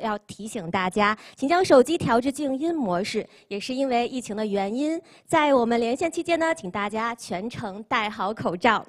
要提醒大家，请将手机调至静音模式。也是因为疫情的原因，在我们连线期间呢，请大家全程戴好口罩。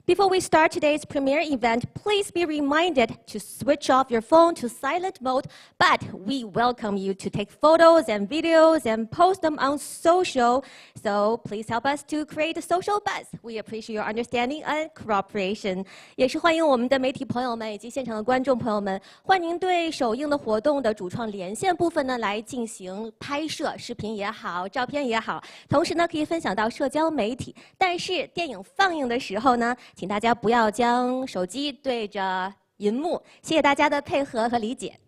Before we start today's premiere event, please be reminded to switch off your phone to silent mode, but we welcome you to take photos and videos and post them on social. So please help us to create a social buzz. We appreciate your understanding and cooperation. 也是欢迎我们的媒体朋友们以及现场的观众朋友们，欢迎对首映的活动的主创连线部分呢来进行拍摄，视频也好，照片也好，同时呢可以分享到社交媒体。但是电影放映的时候呢，请大家不要将手机对着银幕，谢谢大家的配合和理解。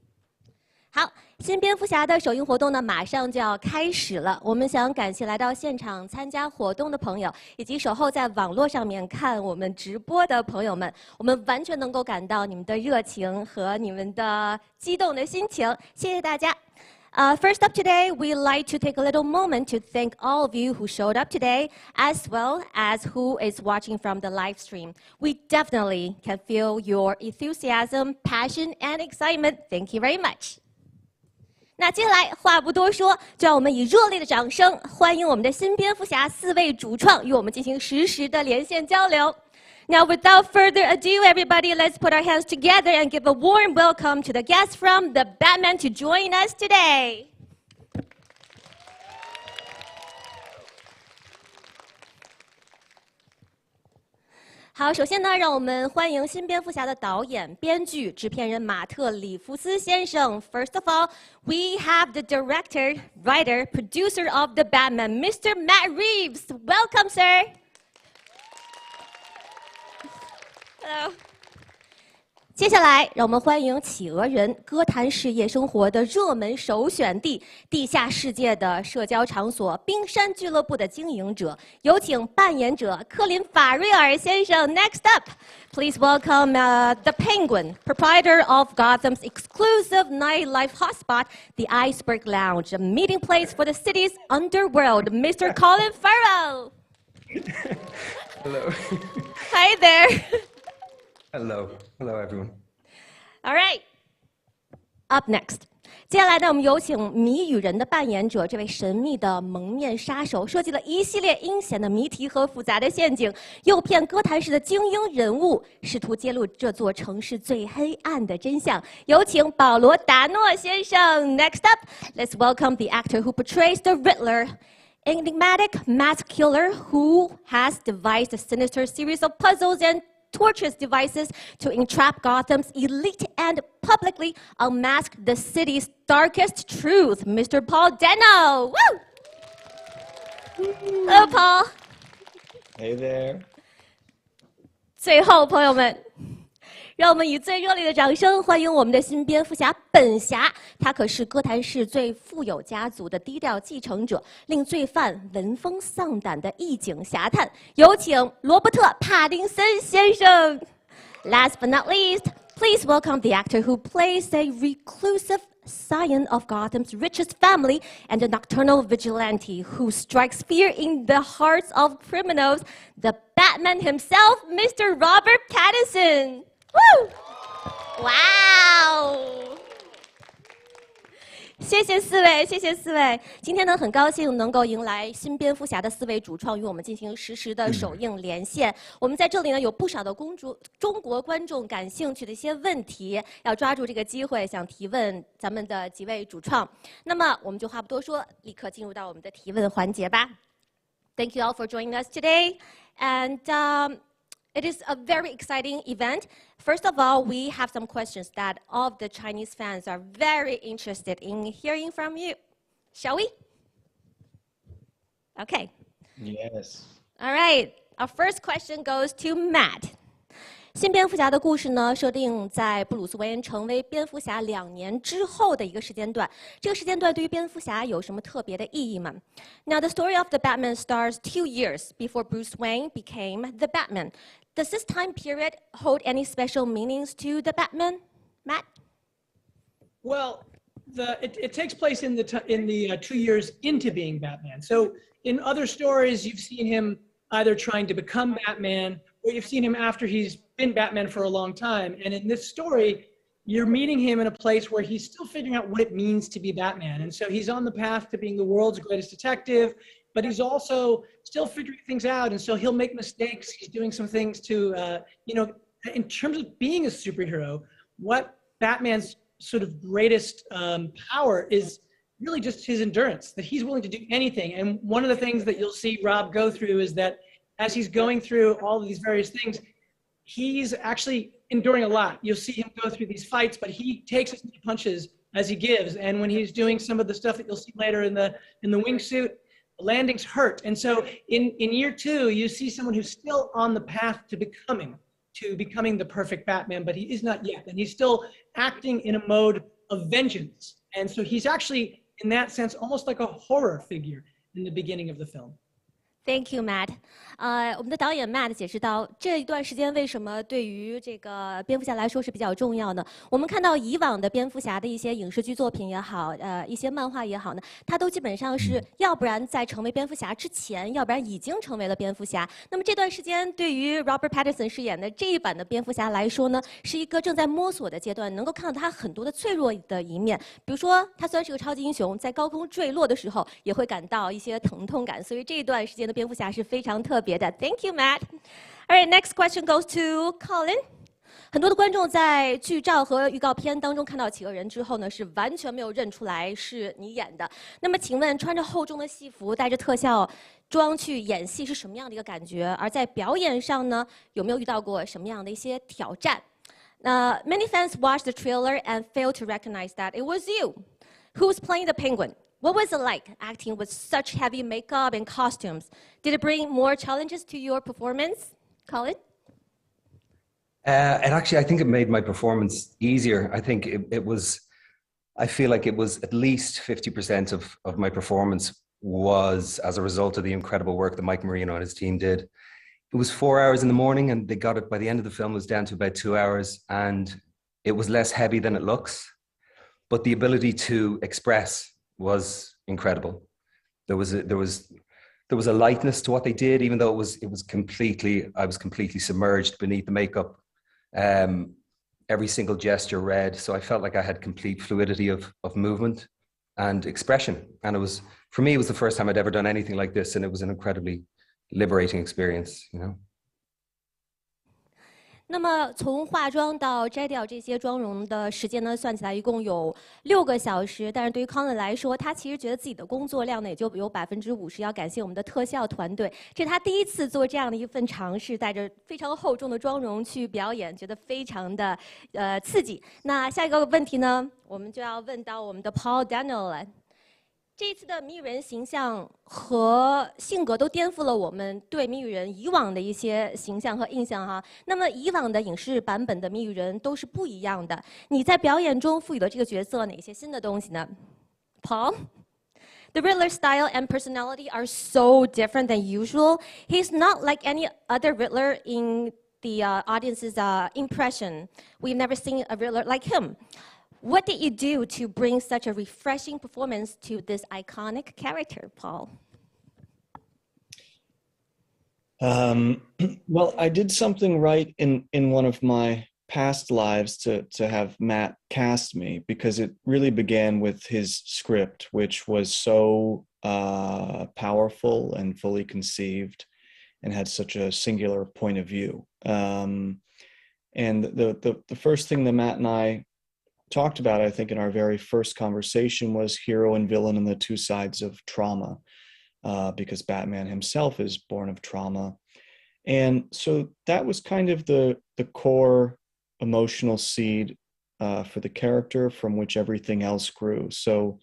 好，新蝙蝠侠的首映活动呢，马上就要开始了。我们想感谢来到现场参加活动的朋友，以及守候在网络上面看我们直播的朋友们，我们完全能够感到你们的热情和你们的激动的心情，谢谢大家。First up today, we'd like to take a little moment to thank all of you who showed up today, as well as who is watching from the live stream. We definitely can feel your enthusiasm, passion, and excitement. Thank you very much. 那接下来话不多说，就让我们以热烈的掌声欢迎我们的新蝙蝠侠4位主创与我们进行实时的连线交流。Now, without further ado, everybody, let's put our hands together and give a warm welcome to the guests from The Batman to join us today. 好，首先呢，让我们欢迎新蝙蝠侠的导演、编剧、制片人马特·里夫斯先生。First of all, we have the director, writer, producer of The Batman, Mr. Matt Reeves. Welcome, sir. Hello. 接下来，让我们欢迎企鹅人哥谭市夜生活的热门首选地——地下世界的社交场所冰山俱乐部的经营者，有请扮演者科林·法瑞尔先生。Next up, please welcome the Penguin, proprietor of Gotham's exclusive nightlife hotspot, the Iceberg Lounge, a meeting place for the city's underworld, Mr. Colin Farrell. Hello. Hi there. Hello. Hello, everyone. All right. Up next. 接下来呢，我们有请谜语人的扮演者，这位神秘的蒙面杀手，设计了一系列阴险的谜题和复杂的陷阱，诱骗哥谭市的精英人物，试图揭露这座城市最黑暗的真相。有请保罗·达诺先生。Next up, let's welcome the actor who portrays the Riddler, enigmatic mask killer who has devised a sinister series of puzzles and torturous devices to entrap Gotham's elite and publicly unmask the city's darkest truth, Mr. Paul Dano. Woo! Hello, Paul. Hey there. 最后，朋友们，让我们以最热烈的掌声欢迎我们的新蝙蝠侠本侠。他可是哥谭市最富有家族的低调继承者，令罪犯闻风丧胆的义警侠探。有请罗伯特·帕丁森先生。Last but not least, please welcome the actor who plays a reclusive scion of Gotham's richest family and a nocturnal vigilante who strikes fear in the hearts of criminals, the Batman himself, Mr. Robert Pattinson. Woo! Wow! 谢谢4位，谢谢4位。今天呢，很高兴能够迎来新蝙蝠侠的4位主创与我们进行实时的首映连线。我们在这里呢，有不少的中国观众感兴趣的一些问题，要抓住这个机会想提问咱们的几位主创。那么我们就话不多说，立刻进入到我们的提问环节吧。Thank you all for joining us today, and it is a very exciting event. First of all, we have some questions that all of the Chinese fans are very interested in hearing from you. Shall we? Okay. Yes. All right. Our first question goes to Matt. 新蝙蝠侠的故事呢，设定在布鲁斯·韦恩成为蝙蝠侠2年之后的一个时间段。这个时间段对于蝙蝠侠有什么特别的意义吗？ Now, the story of the Batman starts 2 years before Bruce Wayne became the Batman. Does this time period hold any special meanings to the Batman, Matt? Well, it takes place in the 2 years into being Batman. So in other stories, you've seen him either trying to become Batman, or you've seen him after he's been Batman for a long time. And in this story, you're meeting him in a place where he's still figuring out what it means to be Batman. And so he's on the path to being the world's greatest detective, but he's also still figuring things out. And so he'll make mistakes. He's doing some things to, in terms of being a superhero, what Batman's sort of greatest power is really just his endurance, that he's willing to do anything. And one of the things that you'll see Rob go through is that as he's going through all of these various things, he's actually enduring a lot. You'll see him go through these fights, but he takes as many punches as he gives. And when he's doing some of the stuff that you'll see later in the wingsuit, the landings hurt. And so in year 2, you see someone who's still on the path to becoming the perfect Batman, but he is not yet. And he's still acting in a mode of vengeance. And so he's actually, in that sense, almost like a horror figure in the beginning of the film. Thank you, Matt. 我们的导演 Matt 解释到，这一段时间为什么对于这个蝙蝠侠来说是比较重要的。我们看到以往的蝙蝠侠的一些影视剧作品也好，一些漫画也好呢，它都基本上是要不然在成为蝙蝠侠之前，要不然已经成为了蝙蝠侠。那么这段时间对于 Robert Pattinson 饰演的这一版的蝙蝠侠来说呢，是一个正在摸索的阶段，能够看到他很多的脆弱的一面。比如说，他虽然是个超级英雄，在高空坠落的时候也会感到一些疼痛感，所以这一段时间的蝙蝠侠是非常特别的。Thank you, Matt. All right, next question goes to Colin. 很多的观众在剧照和预告片当中看到企鹅人之后呢，是完全没有认出来是你演的。那么，请问穿着厚重的戏服、带着特效妆去演戏是什么样的一个感觉？而在表演上呢，有没有遇到过什么样的一些挑战？Many fans watched the trailer and failed to recognize that it was you who was playing the penguin. What was it like acting with such heavy makeup and costumes? Did it bring more challenges to your performance, Colin? And actually, I think it made my performance easier. I think I feel like it was at least 50% of my performance was as a result of the incredible work that Mike Marino and his team did. It was 4 hours in the morning, and they got it by the end of the film, it was down to about 2 hours, and it was less heavy than it looks. But the ability to express was incredible. There was a lightness to what they did, even though I was completely submerged beneath the makeup. Every single gesture read, so I felt like I had complete fluidity of movement and expression. And for me, it was the first time I'd ever done anything like this, and it was an incredibly liberating experience, you know. 那么从化妆到摘掉这些妆容的时间呢，算起来一共有6个小时。但是对于 Colin 来说，他其实觉得自己的工作量呢，也就有50%要感谢我们的特效团队。这是他第一次做这样的一份尝试，带着非常厚重的妆容去表演，觉得非常的刺激。那下一个问题呢，我们就要问到我们的 Paul Dano 了。这一次的谜语人形象和性格都颠覆了我们对谜语人以往的一些形象和印象哈。那么以往的影视版本的谜语人都是不一样的。你在表演中赋予了这个角色哪些新的东西呢 ？Paul? The Riddler's style and personality are so different than usual. He's not like any other Riddler in the audience's impression. We've never seen a Riddler like him. What did you do to bring such a refreshing performance to this iconic character, Paul? Well, I did something right in one of my past lives to have Matt cast me, because it really began with his script, which was so powerful and fully conceived and had such a singular point of view. And the first thing that Matt and I talked about, I think, in our very first conversation was hero and villain and the two sides of trauma, because Batman himself is born of trauma. And so that was kind of the core emotional seed for the character from which everything else grew. So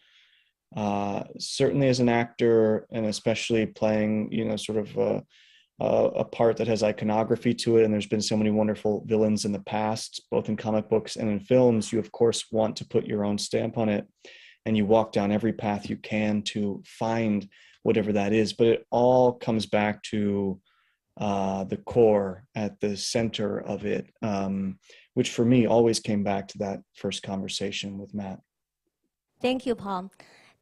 certainly as an actor, and especially playing, sort of a part that has iconography to it, and there's been so many wonderful villains in the past, both in comic books and in films, you of course want to put your own stamp on it, and you walk down every path you can to find whatever that is. But it all comes back to the core at the center of it, which for me always came back to that first conversation with Matt. Thank you, Paul.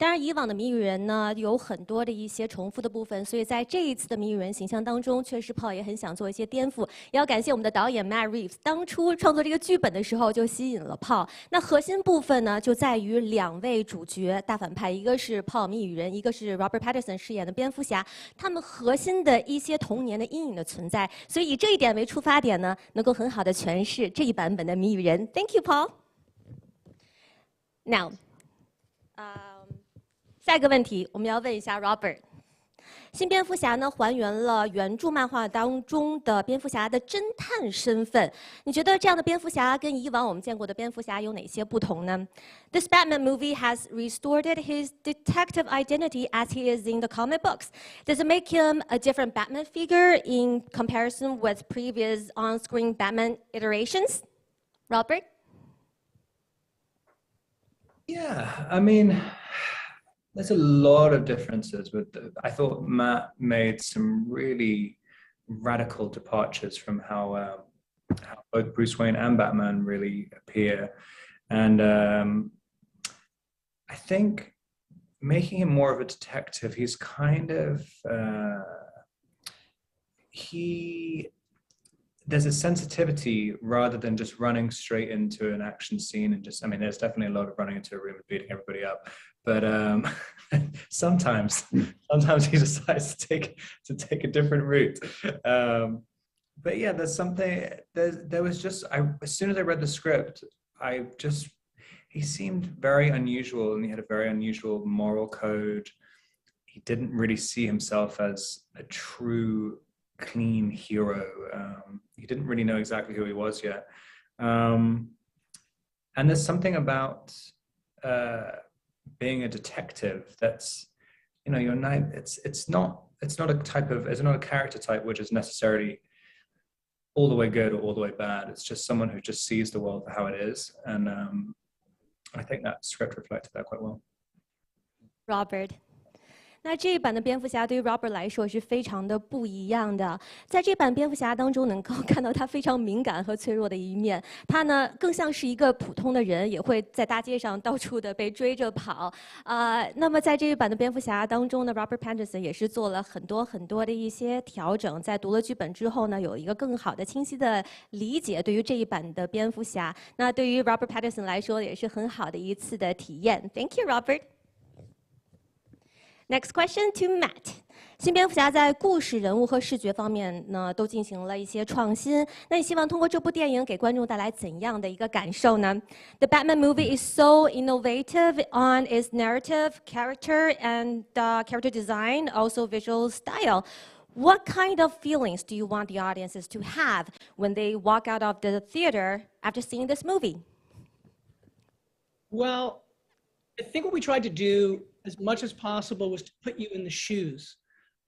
当然，以往的谜语人呢有很多的一些重复的部分，所以在这一次的谜语人形象当中，确实 Paul 也很想做一些颠覆。也要感谢我们的导演 Matt Reeves， 当初创作这个剧本的时候就吸引了 Paul。那核心部分呢就在于2位主角大反派，一个是 Paul 谜语人，一个是 Robert Pattinson 饰演的蝙蝠侠，他们核心的一些童年的阴影的存在，所以以这一点为出发点呢，能够很好的诠释这一版本的谜语人。Thank you, Paul. Now, 下一个问题，我们要问一下 Robert。新蝙蝠侠呢，还原了原著漫画当中的蝙蝠侠的侦探身份。你觉得这样的蝙蝠侠跟以往我们见过的蝙蝠侠有哪些不同呢 ？This Batman movie has restored his detective identity as he is in the comic books. Does it make him a different Batman figure in comparison with previous on-screen Batman iterations? Robert? Yeah, I mean, there's a lot of differences with I thought Matt made some really radical departures from how both Bruce Wayne and Batman really appear. And I think making him more of a detective, he's kind of, there's a sensitivity rather than just running straight into an action scene and just, I mean, there's definitely a lot of running into a room and beating everybody up. But sometimes he decides to take a different route. But yeah, there's something. There was just as soon as I read the script, he seemed very unusual, and he had a very unusual moral code. He didn't really see himself as a true clean hero. He didn't really know exactly who he was yet. And there's something about being a detective that's, you know, you're not, it's not a character type which is necessarily all the way good or all the way bad. It's just someone who just sees the world for how it is. And I think that script reflected that quite well. Robert. 那这一版的蝙蝠侠对于 Robert 来说是非常的不一样的。在这版蝙蝠侠当中，能够看到他非常敏感和脆弱的一面。他呢，更像是一个普通的人，也会在大街上到处的被追着跑。那么在这一版的蝙蝠侠当中呢 ，Robert Pattinson 也是做了很多的一些调整。在读了剧本之后呢，有一个更好的、清晰的理解对于这一版的蝙蝠侠。那对于 Robert Pattinson 来说，也是很好的一次的体验。Thank you, Robert. Next question to Matt. 新蝙蝠侠在故事、人物和视觉方面呢，都进行了一些创新。那你希望通过这部电影给观众带来怎样的一个感受呢 ？The Batman movie is so innovative on its narrative, character, and character design, also visual style. What kind of feelings do you want the audiences to have when they walk out of the theater after seeing this movie? Well, I think what we tried to do as much as possible was to put you in the shoes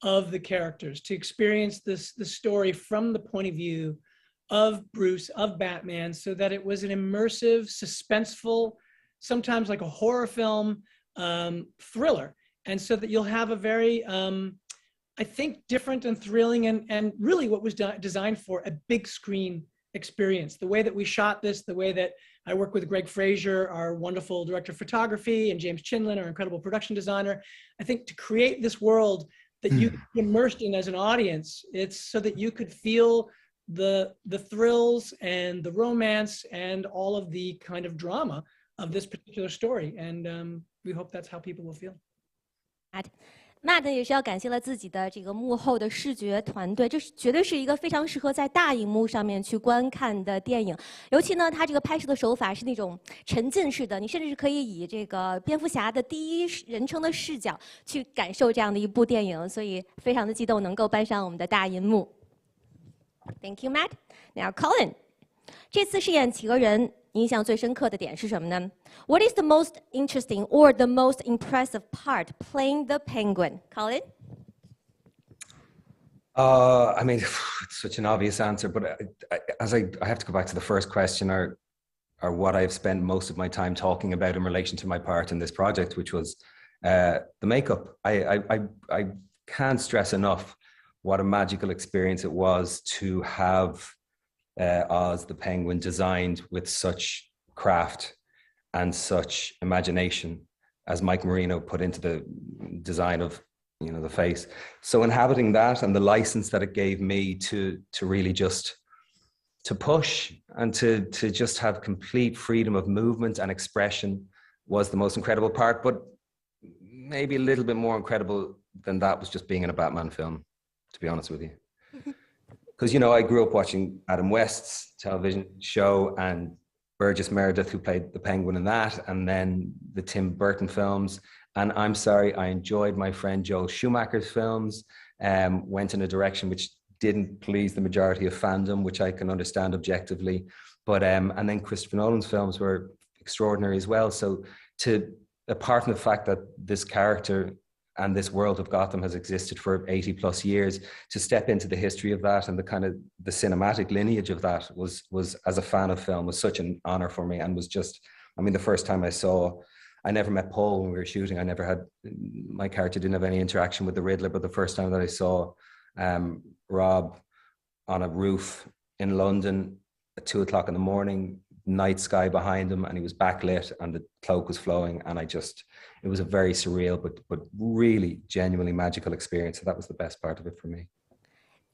of the characters, to experience the story from the point of view of Bruce, of Batman, so that it was an immersive, suspenseful, sometimes like a horror film thriller. And so that you'll have a very, I think, different and thrilling and really what was designed for a big screen experience. The way that we shot this, the way that I work with Greg Fraser, our wonderful director of photography, and James Chinlin, our incredible production designer. I think to create this world that you could be immersed in as an audience, it's so that you could feel the thrills and the romance and all of the kind of drama of this particular story. And we hope that's how people will feel. Matt 也是要感谢了自己的这个幕后的视觉团队，这是绝对是一个非常适合在大荧幕上面去观看的电影。尤其呢，它这个拍摄的手法是那种沉浸式的，你甚至是可以以这个蝙蝠侠的第一人称的视角去感受这样的一部电影，所以非常的激动能够搬上我们的大银幕。Thank you, Matt. Now, Colin， 这次饰演企鹅人印象最深刻的点是什么呢 ？What is the most interesting or the most impressive part playing the Penguin, Colin? I mean, it's such an obvious answer, but I have to go back to the first question, or what I've spent most of my time talking about in relation to my part in this project, which was the makeup. I can't stress enough what a magical experience it was to have Oz the Penguin designed with such craft and such imagination. as Mike Marino put into the design of, you know, the face. So inhabiting that and the license that it gave me to really just to push and to just have complete freedom of movement and expression was the most incredible part. But maybe a little bit more incredible than that was just being in a Batman film, to be honest with you. Because, you know, I grew up watching Adam West's television show and Burgess Meredith, who played the Penguin in that, and then the Tim Burton films. And I'm sorry, I enjoyed my friend Joel Schumacher's films, went in a direction which didn't please the majority of fandom, which I can understand objectively. But and then Christopher Nolan's films were extraordinary as well. So apart from the fact that this character and this world of Gotham has existed for 80 plus years, to step into the history of that and the kind of the cinematic lineage of that was as a fan of film, was such an honor for me, and was just, I mean, the first time I never met Paul when we were shooting. My character didn't have any interaction with the Riddler, but the first time that I saw Rob on a roof in London at 2 o'clock in the morning, night sky behind him, and he was backlit and the cloak was flowing, and it was a very surreal but really genuinely magical experience. So that was the best part of it for me.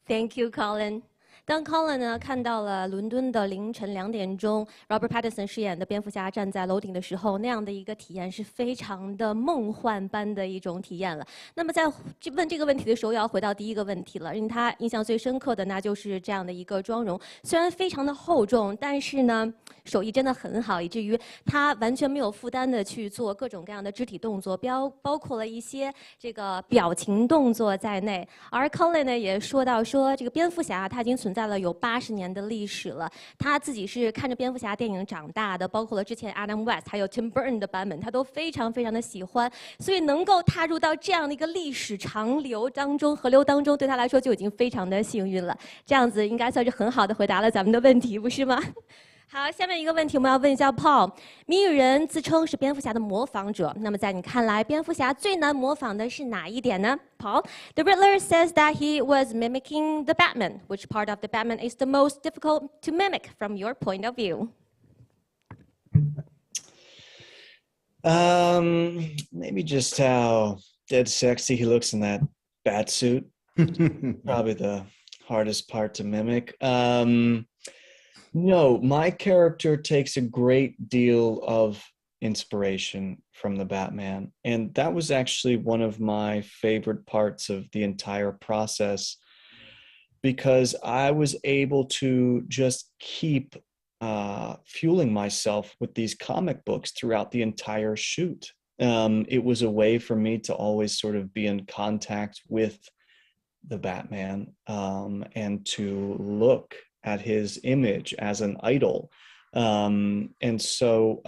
Thank you, Colin. 当 Colin 呢看到了伦敦的凌晨2点钟 ，Robert Pattinson 饰演的蝙蝠侠站在楼顶的时候，那样的一个体验是非常的梦幻般的一种体验了。那么在问这个问题的时候，要回到第一个问题了，因为他印象最深刻的那就是这样的一个妆容，虽然非常的厚重，但是呢手艺真的很好，以至于他完全没有负担的去做各种各样的肢体动作，包括了一些这个表情动作在内。而 Colin 呢也说到说，这个蝙蝠侠他已经存在了有80年的历史了，他自己是看着蝙蝠侠电影长大的，包括了之前 Adam West 还有 Tim Burton 的版本，他都非常非常的喜欢，所以能够踏入到这样的一个历史长流当中、河流当中，对他来说就已经非常的幸运了。这样子应该算是很好的回答了咱们的问题，不是吗？好，下面一个问题我们要问一下 Paul。谜语人自称是蝙蝠侠的模仿者，那么在你看来，蝙蝠侠最难模仿的是哪一点呢 ？Paul, the Riddler says that he was mimicking the Batman. Which part of the Batman is the most difficult to mimic from your point of view? Maybe just how dead sexy he looks in that bat suit. Probably the hardest part to mimic. No, my character takes a great deal of inspiration from the Batman. And that was actually one of my favorite parts of the entire process, because I was able to just keep fueling myself with these comic books throughout the entire shoot. It was a way for me to always sort of be in contact with the Batman and to look at his image as an idol. And so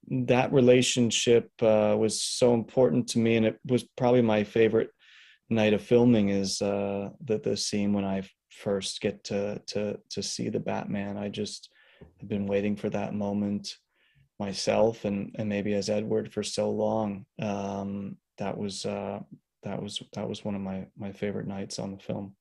that relationship was so important to me, and it was probably my favorite night of filming is the scene when I first get to see the Batman. I just have been waiting for that moment myself, and maybe as Edward for so long. That was one of my favorite nights on the film.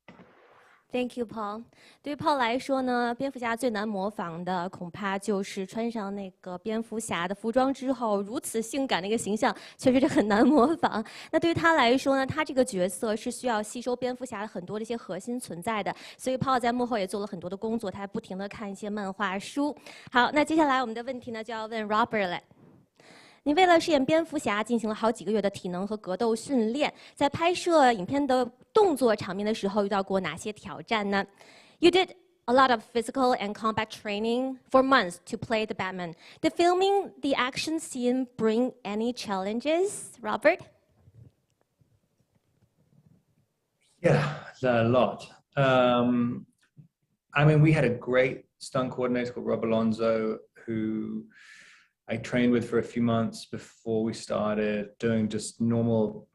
Thank you, Paul. 对于 Paul 来说呢，蝙蝠侠最难模仿的恐怕就是穿上那个蝙蝠侠的服装之后，如此性感的一个形象，确实是很难模仿。那对于他来说呢，他这个角色是需要吸收蝙蝠侠很多这些核心存在的，所以 Paul 在幕后也做了很多的工作，他还不停地看一些漫画书。好，那接下来我们的问题呢，就要问 Robert 了。你为了饰演蝙蝠侠进行了好几个月的体能和格斗训练，在拍摄影片的动作场面的时候遇到过哪些挑战呢 ？You did a lot of physical and combat training for months to play the Batman. Did filming the action scene bring any challenges, Robert? Yeah, a lot. I mean, we had a great stunt coordinator called Rob Alonso, who I trained with for a few months before we started doing just normal,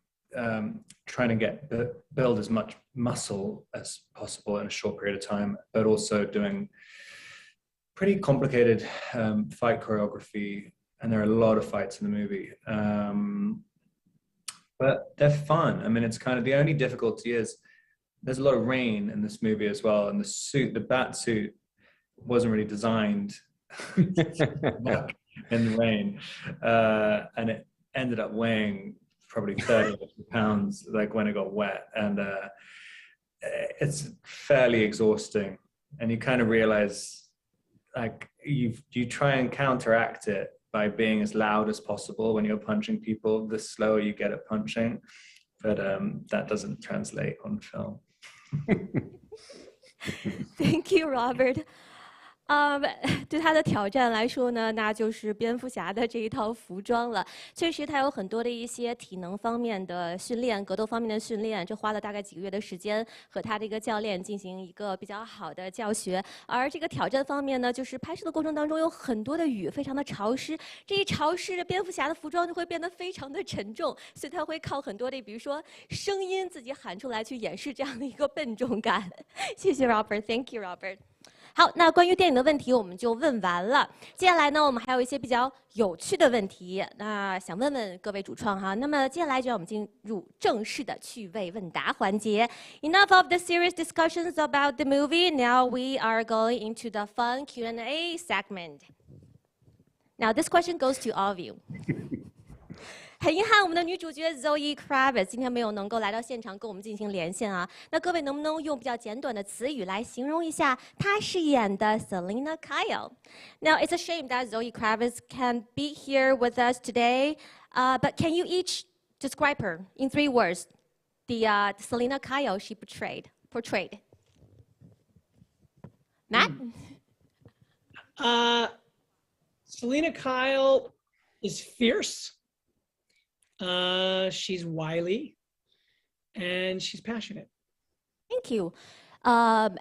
trying to build as much muscle as possible in a short period of time, but also doing pretty complicated fight choreography. And there are a lot of fights in the movie. But they're fun. I mean, it's kind of, the only difficulty is there's a lot of rain in this movie as well. And the bat suit wasn't really designed in the rain, and ended up weighing probably 30 pounds like when it got wet, and it's fairly exhausting, and you kind of realize like you try and counteract it by being as loud as possible when you're punching people. The slower you get at punching, but that doesn't translate on film. Thank you, Robert. 对他的挑战来说呢，那就是蝙蝠侠的这一套服装了。确实，他有很多的一些体能方面的训练、格斗方面的训练，这花了大概几个月的时间，和他的一个教练进行一个比较好的教学。而这个挑战方面呢，就是拍摄的过程当中有很多的雨，非常的潮湿。这一潮湿，蝙蝠侠的服装就会变得非常的沉重，所以他会靠很多的，比如说声音自己喊出来去掩饰这样的一个笨重感。谢谢 Robert，Thank you Robert。好，那关于电影的问题我们就问完了。接下来呢，我们还有一些比较有趣的问题，那想问问各位主创哈。那么接下来就让我们进入正式的趣味问答环节。Enough of the serious discussions about the movie. Now we are going into the fun Q&A segment. Now this question goes to all of you. 很遗憾，我们的女主角 Zoe Kravitz 今天没有能够来到现场跟我们进行连线啊。那各位能不能用比较简短的词语来形容一下她饰演的 Selina Kyle? Now it's a shame that Zoe Kravitz can't be here with us today, but can you each describe her in 3 words? The Selina Kyle she portrayed. Matt? Selina Kyle is fierce. She's wily, and she's passionate. Thank you.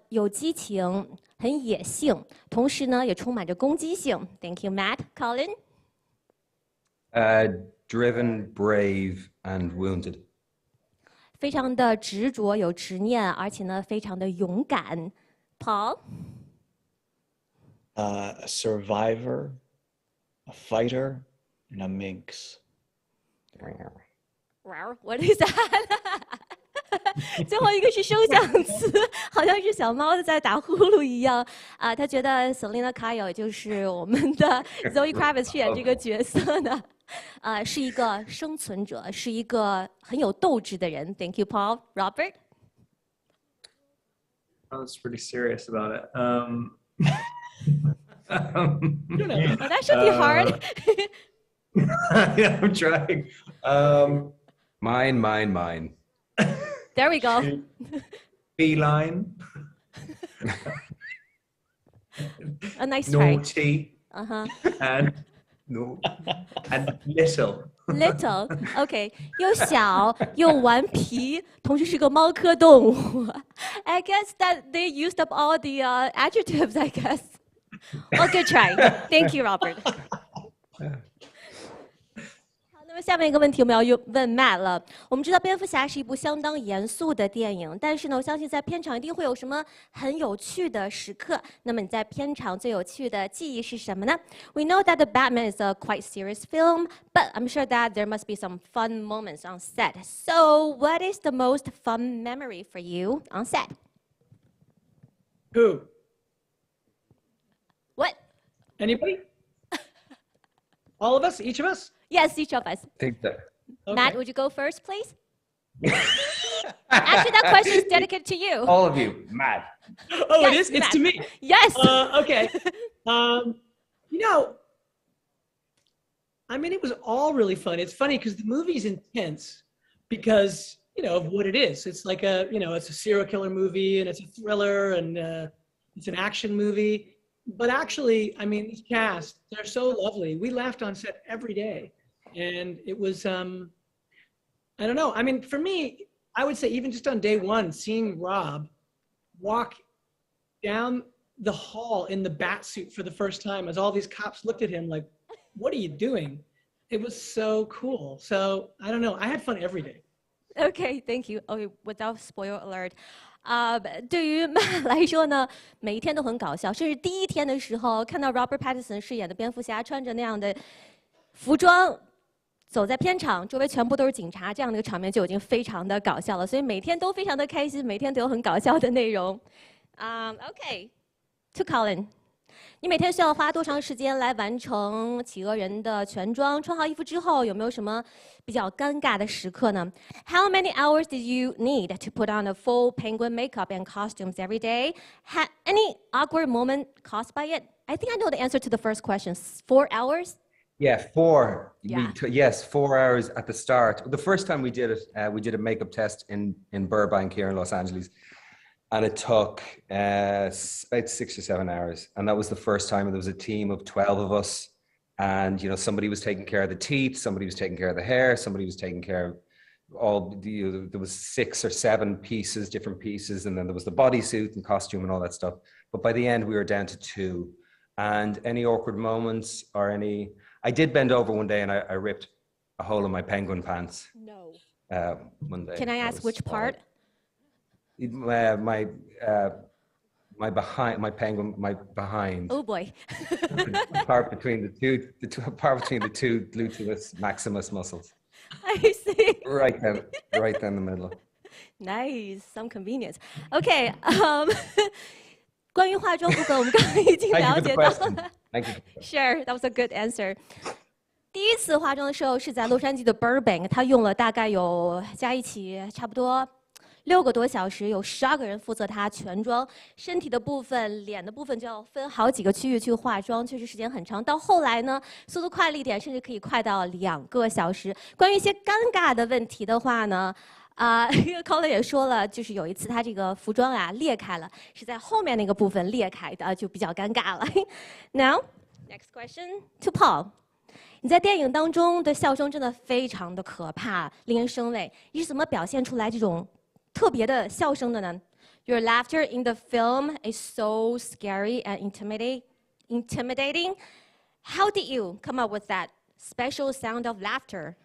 有激情，很野性，同时呢也充满着攻击性。Thank you, Matt. Colin? Driven, brave, and wounded. 非常的执着，有执念，而且呢非常的勇敢。Paul? A survivor, a fighter, and a minx. What is that? 最后一个是声响词，好像是小猫在打呼噜一样啊。他觉得 Selina Kyle 就是我们的 Zoe Kravitz 饰演这个角色呢，是一个生存者，是一个很有斗志的人。Thank you, Paul. Robert? I was pretty serious about it. That should be hard. Yeah, I'm trying. Mine. There we go. Beeline. A nice try. Naughty. And little. Little, OK， 又小又顽皮，同时是个猫科动物。I guess that they used up all the adjectives. I guess. Oh, good try. Thank you, Robert. 那么下面一个问题我们要问 Matt 了。我们知道蝙蝠侠是一部相当严肃的电影，但是呢，我相信在片场一定会有什么很有趣的时刻。那么你在片场最有趣的记忆是什么呢 ？We know that The Batman is a quite serious film, but I'm sure that there must be some fun moments on set. So, what is the most fun memory for you on set? Who? What? Anybody? All of us? Each of us? Yes, each of us. Take that. Okay. Matt, would you go first, please? Actually, that question is dedicated to you. All of you, mad. Oh, Yes, it is? It's Matt. to me. Yes. Okay. You know, I mean, it was all really fun. It's funny because the movie's intense because, you know, of what it is. It's like it's a serial killer movie and it's a thriller and it's an action movie. But actually, I mean, this cast, they're so lovely. We laughed on set every day. And it was, I don't know. I mean, for me, I would say even just on day one, seeing Rob walk down the hall in the bat suit for the first time as all these cops looked at him like, what are you doing? It was so cool. So I don't know. I had fun every day. Okay, thank you. Okay, without spoiler alert. 对于Matt 来说呢，每一天都很搞笑，甚至第一天的时候看到 Robert Pattinson 饰演的蝙蝠侠穿着那样的服装走在片场，周围全部都是警察，这样的一个场面就已经非常的搞笑了。所以每天都非常的开心，每天都有很搞笑的内容。Okay, to Colin. 你每天需要花多长时间来完成企鹅人的全妆？穿好衣服之后，有没有什么比较尴尬的时刻呢 ？How many hours did you need to put on a full penguin makeup and costumes every day? Had any awkward moment caused by it? I think I know the answer to the first question. 4 hours? Yeah, four. Yeah. Yes, 4 hours at the start. The first time we did it, we did a makeup test in Burbank here in Los Angeles, and it took about 6 or 7 hours. And that was the first time. And there was a team of 12 of us, and somebody was taking care of the teeth, somebody was taking care of the hair, somebody was taking care of all the. There was 6 or 7 pieces, different pieces, and then there was the bodysuit and costume and all that stuff. But by the end, we were down to 2. And any awkward moments or any. I did bend over one day and I ripped a hole in my penguin pants. No. One day. Can I ask which part? My behind. Oh boy. The part between the part between the two gluteus maximus muscles. I see. Right down the middle. Nice, some convenience. Okay. 关于化妆部分，我们刚刚已经了解到了。Thank you. Sure, that was a good answer. 第一次化妆的时候是在洛杉矶的 Burbank， 他用了大概有加一起差不多6个多小时，有12个人负责他全妆，身体的部分、脸的部分就要分好几个区域去化妆，确实时间很长。到后来呢，速度快了一点，甚至可以快到2个小时。关于一些尴尬的问题的话呢？Colin 也说了，就是有一次他这个服装啊裂开了，是在后面那个部分裂开的，就比较尴尬了。Now, next question to Paul. 你在电影当中的笑声真的非常的可怕，令人生畏。你是怎么表现出来这种特别的笑声的呢 ？Your laughter in the film is so scary and intimidating. How did you come up with that special sound of laughter,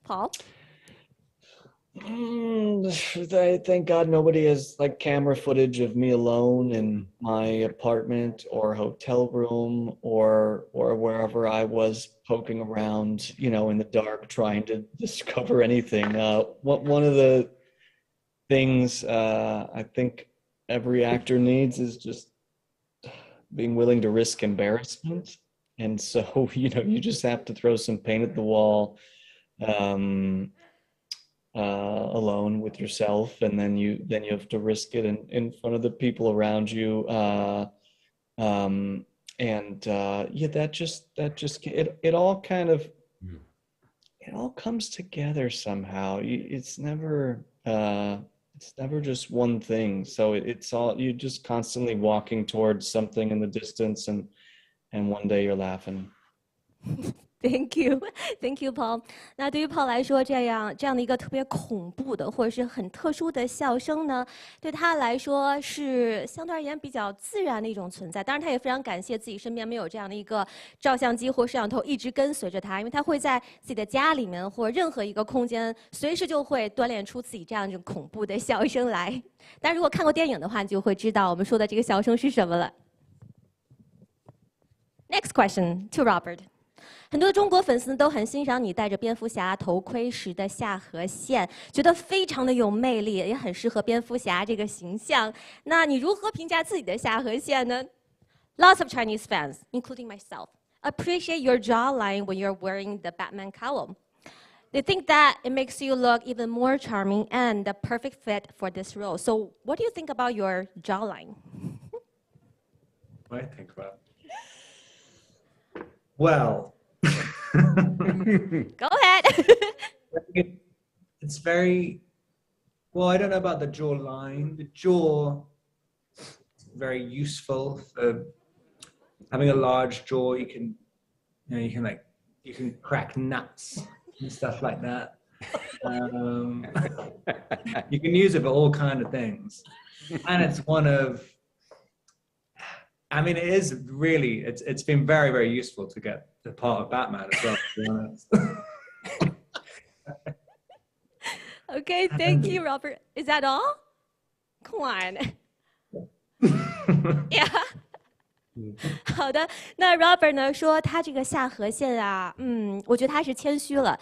Paul? Thank God nobody has like camera footage of me alone in my apartment or hotel room or wherever I was poking around, in the dark trying to discover anything. One of the things I think every actor needs is just being willing to risk embarrassment. And so, you just have to throw some paint at the wall. Alone with yourself, and then you have to risk it in front of the people around you, that just it all kind of it all comes together somehow. It's never just one thing, so it's all, you're just constantly walking towards something in the distance, and one day you're laughing. Thank you, Paul. 那对于 Paul 来说，这样的一个特别恐怖的或者是很特殊的笑声呢，对他来说是相对而言比较自然的一种存在。当然，他也非常感谢自己身边没有这样的一个照相机或摄像头一直跟随着他，因为他会在自己的家里面或任何一个空间，随时就会锻炼出自己这样一种恐怖的笑声来。但如果看过电影的话，你就会知道我们说的这个笑声是什么了。Next question to Robert. 很多中国粉丝都很欣赏你戴着蝙蝠侠头盔时的下颌线，觉得非常的有魅力，也很适合蝙蝠侠这个形象。那你如何评价自己的下颌线呢 ？Lots of Chinese fans, including myself, appreciate your jawline when you're wearing the Batman cowl. They think that it makes you look even more charming and the perfect fit for this role. So, what do you think about your jawline? What do I think about? Well. Go ahead. It's very well. I don't know about the jawline. The jaw is very useful for having a large jaw. You can crack nuts and stuff like that. You can use it for all kind of things, and it's one of. I mean, it is really. It's been very, very useful to get the part of Batman as well. To be honest. Okay, thank you, Robert. Is that all? Come on. Yeah. 好的，那 Robert 呢说他这个下颌线啊，我觉得他是谦虚了。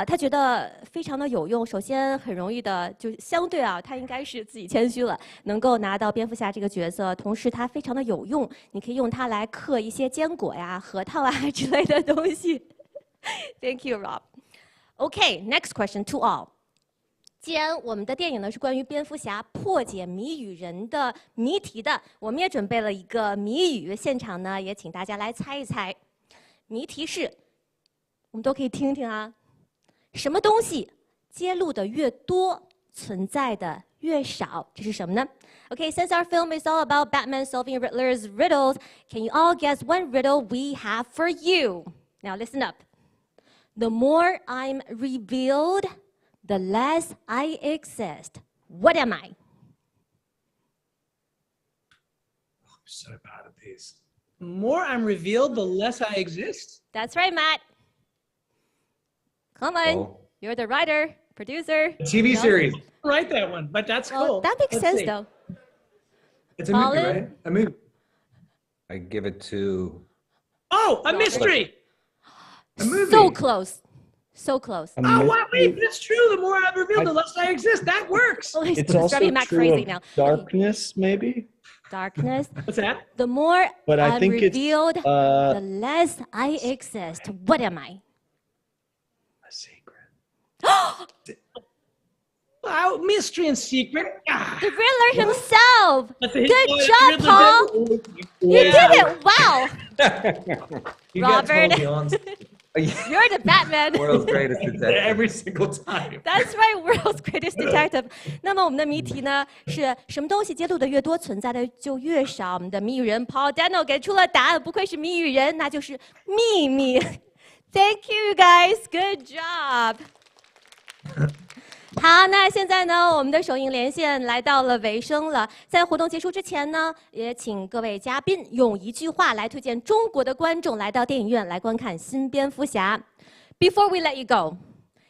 他觉得非常的有用。首先，很容易的，就相对啊，他应该是自己谦虚了，能够拿到蝙蝠侠这个角色。同时，它非常的有用，你可以用它来嗑一些坚果呀、核桃啊之类的东西。Thank you, Rob. Okay, next question to all. 既然我们的电影呢是关于蝙蝠侠破解谜语人的谜题的，我们也准备了一个谜语，现场呢也请大家来猜一猜。谜题是，我们都可以听听啊。什么东西揭露的越多，存在的越少？这是什么呢？ Okay, since our film is all about Batman solving Riddler's riddles, can you all guess what riddle we have for you? Now listen up. The more I'm revealed, the less I exist. What am I? I'm so bad at these. The more I'm revealed, the less I exist. That's right, Matt. Come on, Oh. you're the writer, producer. A TV No? series. Write that one, but that's Well, cool. that makes Let's sense see. though. It's a movie, Colin? right? A movie. I give it to. Oh, a mystery. A movie. So close. So close. Oh, what? Wait, that's true. The more I'm revealed, the less I exist. That works. Oh, It's it's also driving Matt true crazy of now. Okay. darkness, maybe. Darkness. What's that? The more But I I'm think it's, revealed, the less I exist. What am I? A secret. Wow, mystery and secret. Ah, The Riddler himself. that's a hit. Good Oh, job, Riddler Paul. did it. You Yeah. did it. Wow. You Robert. get told the answer You're the Batman. World's greatest detective. every single time. That's right, world's greatest detective. 那么我们的谜题呢是什么东西揭露的越多，存在的就越少。我们的谜语人 Paul Dano 给出了答案，不愧是谜语人，那就是秘密。Thank you guys, good job. 好，那现在呢，我们的首映连线来到了尾声了。在活动结束之前呢，也请各位嘉宾用一句话来推荐中国的观众来到电影院来观看新蝙蝠侠。Before we let you go,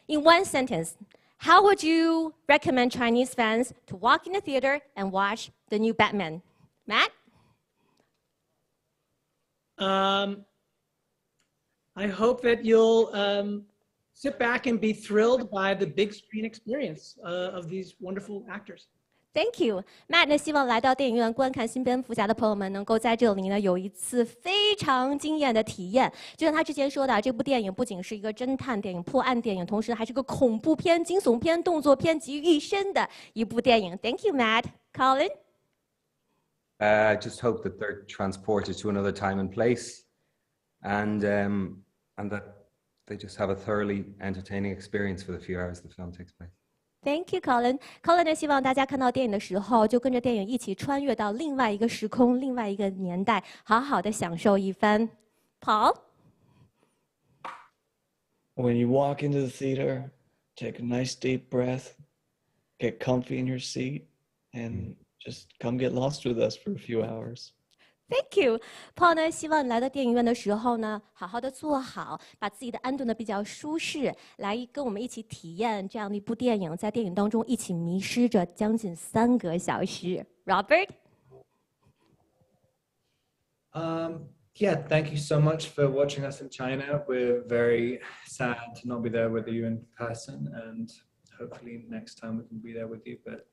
in one sentence, how would you recommend Chinese fans to walk in the theater and watch the new Batman? Matt? I hope that you'll sit back and be thrilled by the big screen experience of these wonderful actors. Thank you, Matt 呢，希望来到电影院观看新蝙蝠侠的朋友们，能够在这里呢有一次非常惊艳的体验。就像他之前说的，这部电影不仅是一个侦探电影、破案电影，同时还是个恐怖片、惊悚片、动作片集于一身的一部电影。Thank you, Matt. Colin? I just hope that they're transported to another time and place, and that they just have a thoroughly entertaining experience for the few hours the film takes place. Thank you, Colin. Colin 呢，希望大家看到电影的时候，就跟着电影一起穿越到另外一个时空、另外一个年代，好好的享受一番。Paul? When you walk into the theater, take a nice deep breath, get comfy in your seat, and just come get lost with us for a few hours. Thank you, Paul 呢，希望你来到电影院的时候呢，好好的坐好，把自己的安顿的比较舒适，来跟我们一起体验这样的一部电影，在电影当中一起迷失着将近3个小时。Robert? Yeah, thank you so much for watching us in China. We're very sad to not be there with you in person, and hopefully next time we can be there with you. But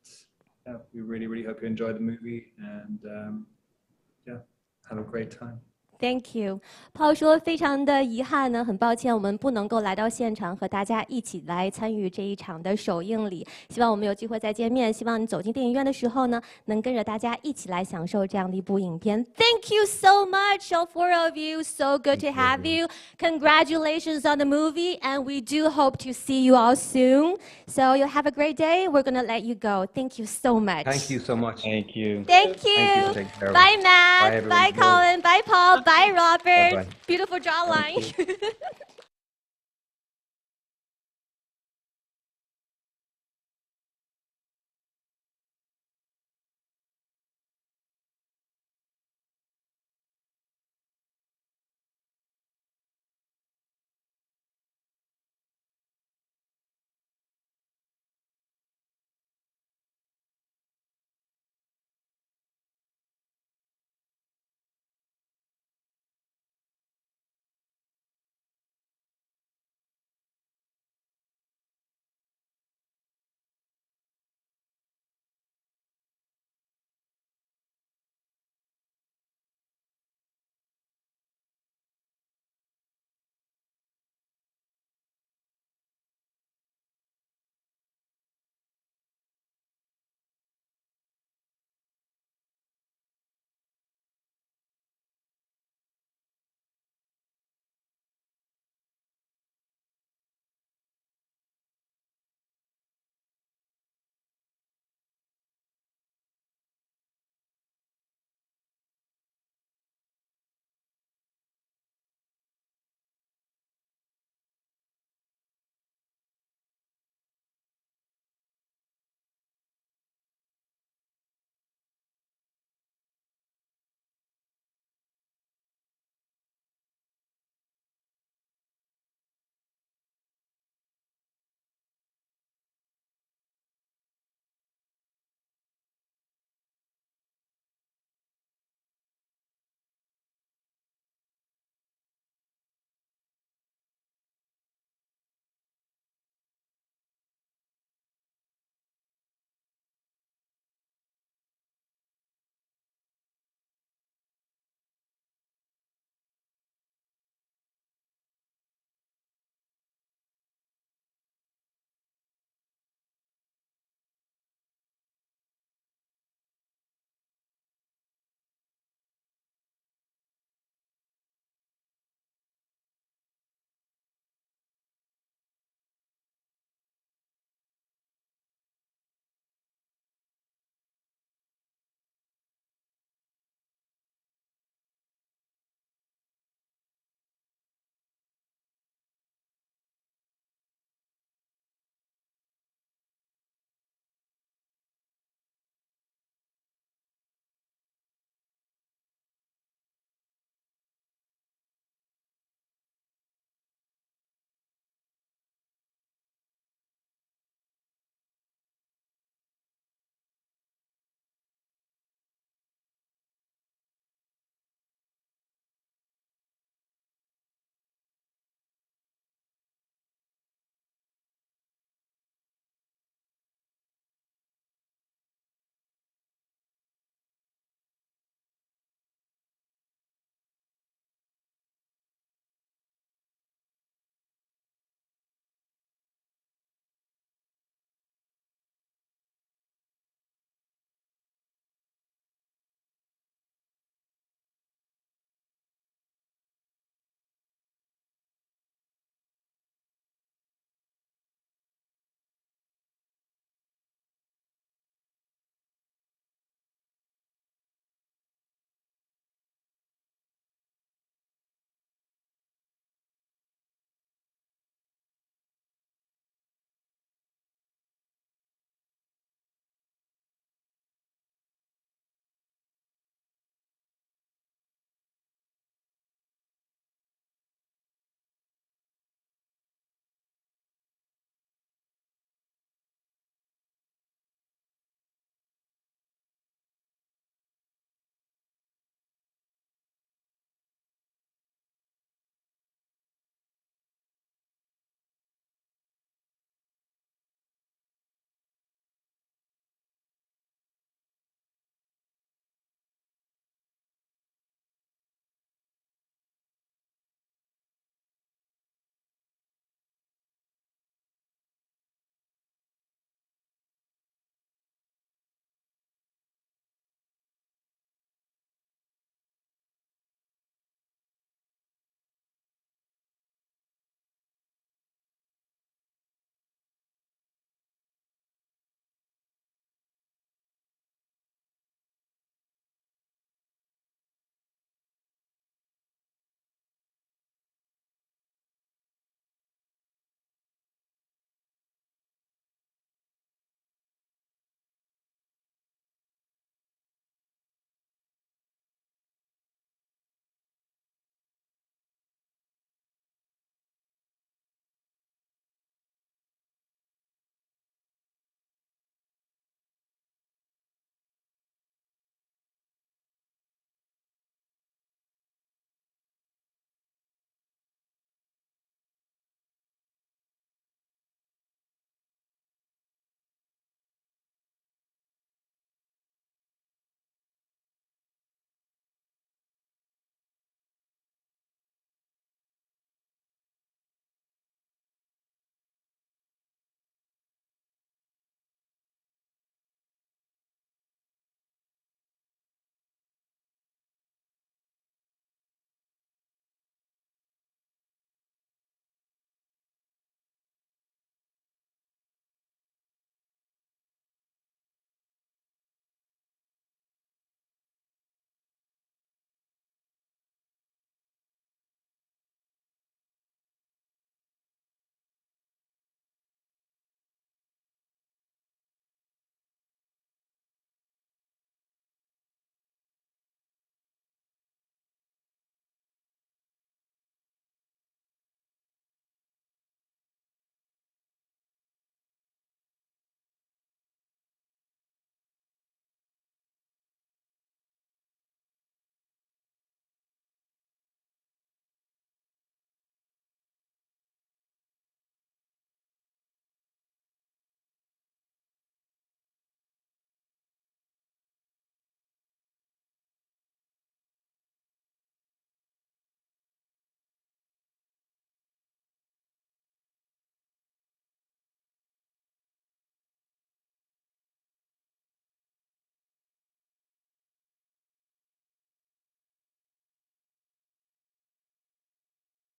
yeah, we really, really hope you enjoy the movie, and yeah, have a great time. Thank you. Paul 说非常的遗憾呢，很抱歉我们不能够来到现场和大家一起来参与这一场的首映礼。希望我们有机会再见面。希望你走进电影院的时候呢，能跟着大家一起来享受这样的一部影片。Thank you so much, all 4 of you. So good to have you. Congratulations on the movie, and we do hope to see you all soon. So you have a great day. We're gonna let you go. Thank you so much. Thank you so much. Thank you. Thank you. Thank you. Take care. Bye, Matt. Bye, everyone. Bye, Colin. Bye, Paul. Bye, Robert. Bye-bye. Beautiful jawline.